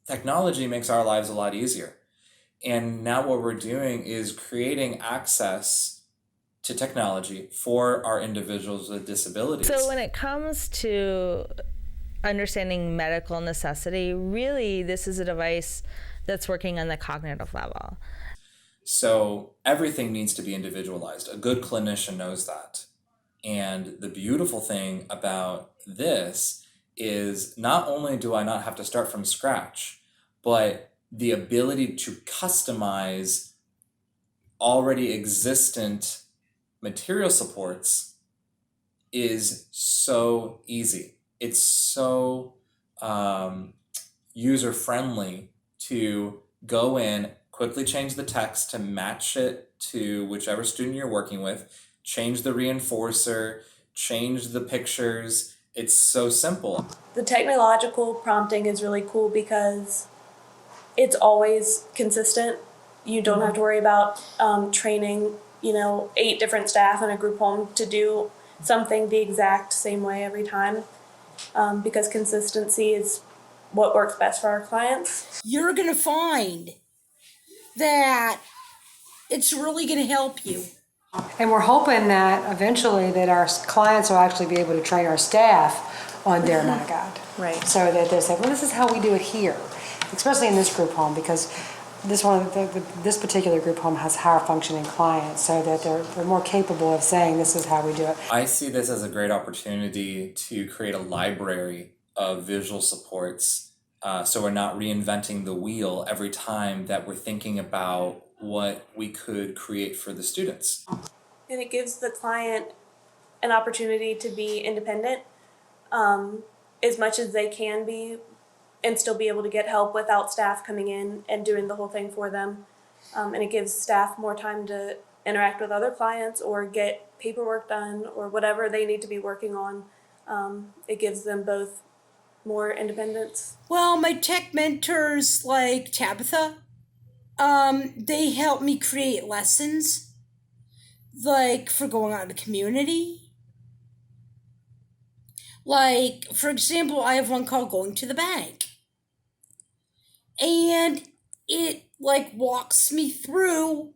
technology makes our lives a lot easier. And now what we're doing is creating access to technology for our individuals with disabilities. So when it comes to understanding medical necessity, really this is a device that's working on the cognitive level. So everything needs to be individualized. A good clinician knows that. And the beautiful thing about this is not only do I not have to start from scratch, but the ability to customize already existent material supports is so easy. It's so user-friendly to go in, quickly change the text to match it to whichever student you're working with, change the reinforcer, change the pictures. It's so simple. The technological prompting is really cool because it's always consistent. You don't have to worry about training, 8 different staff in a group home to do something the exact same way every time, because consistency is what works best for our clients. You're going to find that it's really going to help you. And we're hoping that eventually that our clients will actually be able to train our staff on their MyGuide. Right. So that they say, well, this is how we do it here, especially in this group home, because this particular group home has higher functioning clients, so that they're more capable of saying this is how we do it. I see this as a great opportunity to create a library of visual supports, so we're not reinventing the wheel every time that we're thinking about what we could create for the students. And it gives the client an opportunity to be independent as much as they can be, and still be able to get help without staff coming in and doing the whole thing for them. And it gives staff more time to interact with other clients or get paperwork done or whatever they need to be working on. It gives them both more independence. Well, my tech mentors like Tabitha, they help me create lessons, like for going out in the community. Like, for example, I have one called Going to the Bank. And it walks me through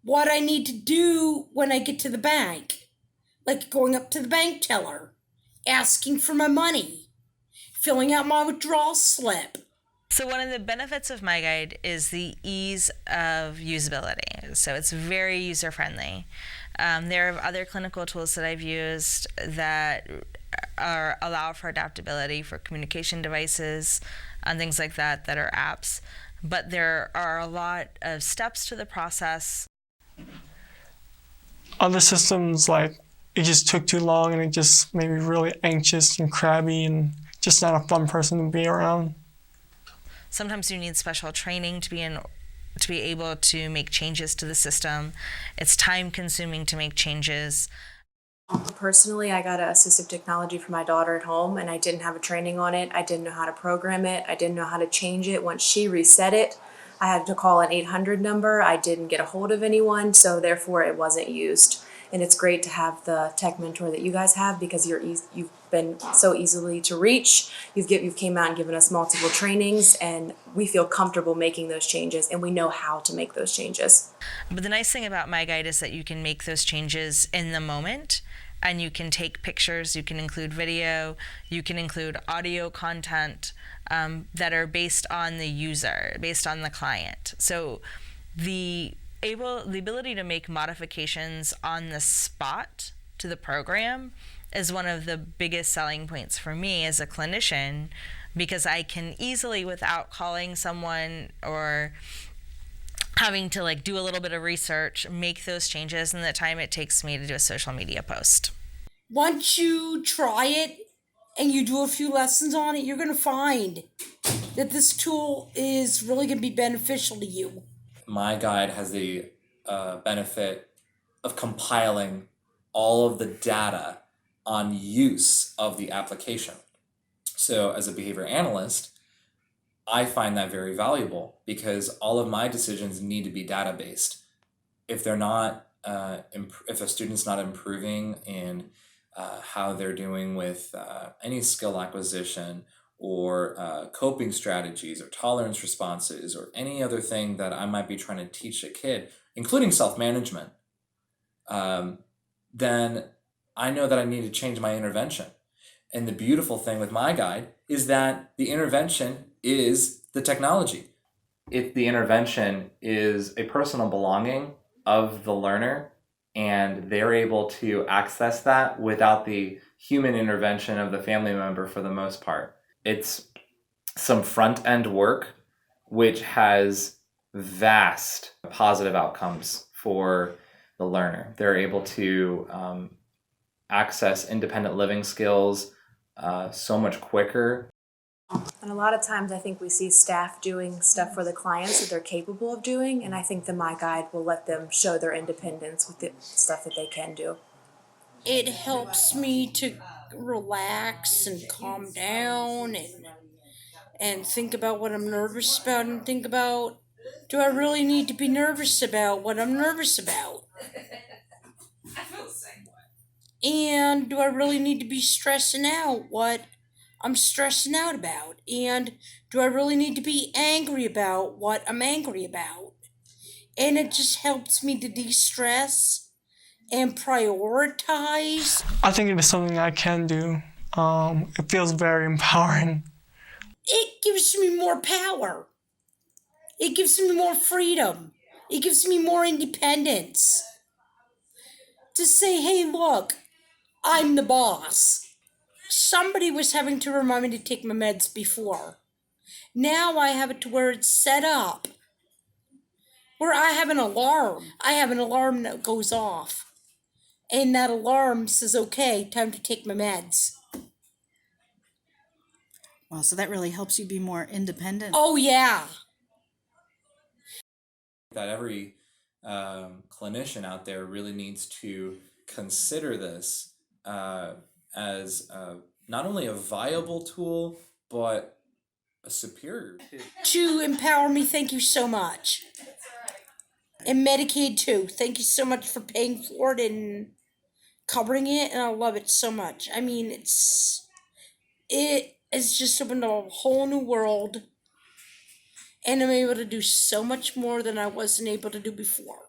what I need to do when I get to the bank. Like going up to the bank teller, asking for my money, filling out my withdrawal slip. So one of the benefits of MyGuide is the ease of usability. So it's very user-friendly. There are other clinical tools that I've used that allow for adaptability for communication devices and things like that are apps. But there are a lot of steps to the process. Other systems, it just took too long and it just made me really anxious and crabby and just not a fun person to be around. Sometimes you need special training to be able to make changes to the system. It's time consuming to make changes. Personally, I got an assistive technology for my daughter at home and I didn't have a training on it. I didn't know how to program it. I didn't know how to change it. Once she reset it, I had to call an 800 number. I didn't get a hold of anyone, so therefore it wasn't used. And it's great to have the tech mentor that you guys have because you've been so easily to reach. You've came out and given us multiple trainings, and we feel comfortable making those changes, and we know how to make those changes. But the nice thing about MyGuide is that you can make those changes in the moment, and you can take pictures, you can include video, you can include audio content that are based on the user, based on the client. So the ability to make modifications on the spot to the program is one of the biggest selling points for me as a clinician, because I can easily, without calling someone or having to do a little bit of research, make those changes in the time it takes me to do a social media post. Once you try it and you do a few lessons on it, you're going to find that this tool is really going to be beneficial to you. MyGuide has the benefit of compiling all of the data on use of the application. So as a behavior analyst, I find that very valuable because all of my decisions need to be data-based. If they're not, if a student's not improving in how they're doing with any skill acquisition or coping strategies or tolerance responses or any other thing that I might be trying to teach a kid, including self-management, then I know that I need to change my intervention. And the beautiful thing with MyGuide is that the intervention is the technology. If the intervention is a personal belonging of the learner and they're able to access that without the human intervention of the family member for the most part. It's some front end work which has vast positive outcomes for the learner. They're able to access independent living skills so much quicker. And a lot of times I think we see staff doing stuff for the clients that they're capable of doing, and I think the MyGuide will let them show their independence with the stuff that they can do. It helps me to relax and calm down and think about what I'm nervous about and think about, do I really need to be nervous about what I'm nervous about? And do I really need to be stressing out what I'm stressing out about? And do I really need to be angry about what I'm angry about? And it just helps me to de-stress and prioritize. I think it is something I can do. It feels very empowering. It gives me more power. It gives me more freedom. It gives me more independence. To say, hey, look, I'm the boss. Somebody was having to remind me to take my meds before. Now I have it to where it's set up, where I have an alarm. I have an alarm that goes off. And that alarm says, okay, time to take my meds. Wow, so that really helps you be more independent. Oh, yeah. That every clinician out there really needs to consider this as not only a viable tool, but a superior tool. To empower me, thank you so much. And Medicaid too. Thank you so much for paying for it and covering it, and I love it so much. I mean, it has just opened a whole new world, and I'm able to do so much more than I wasn't able to do before.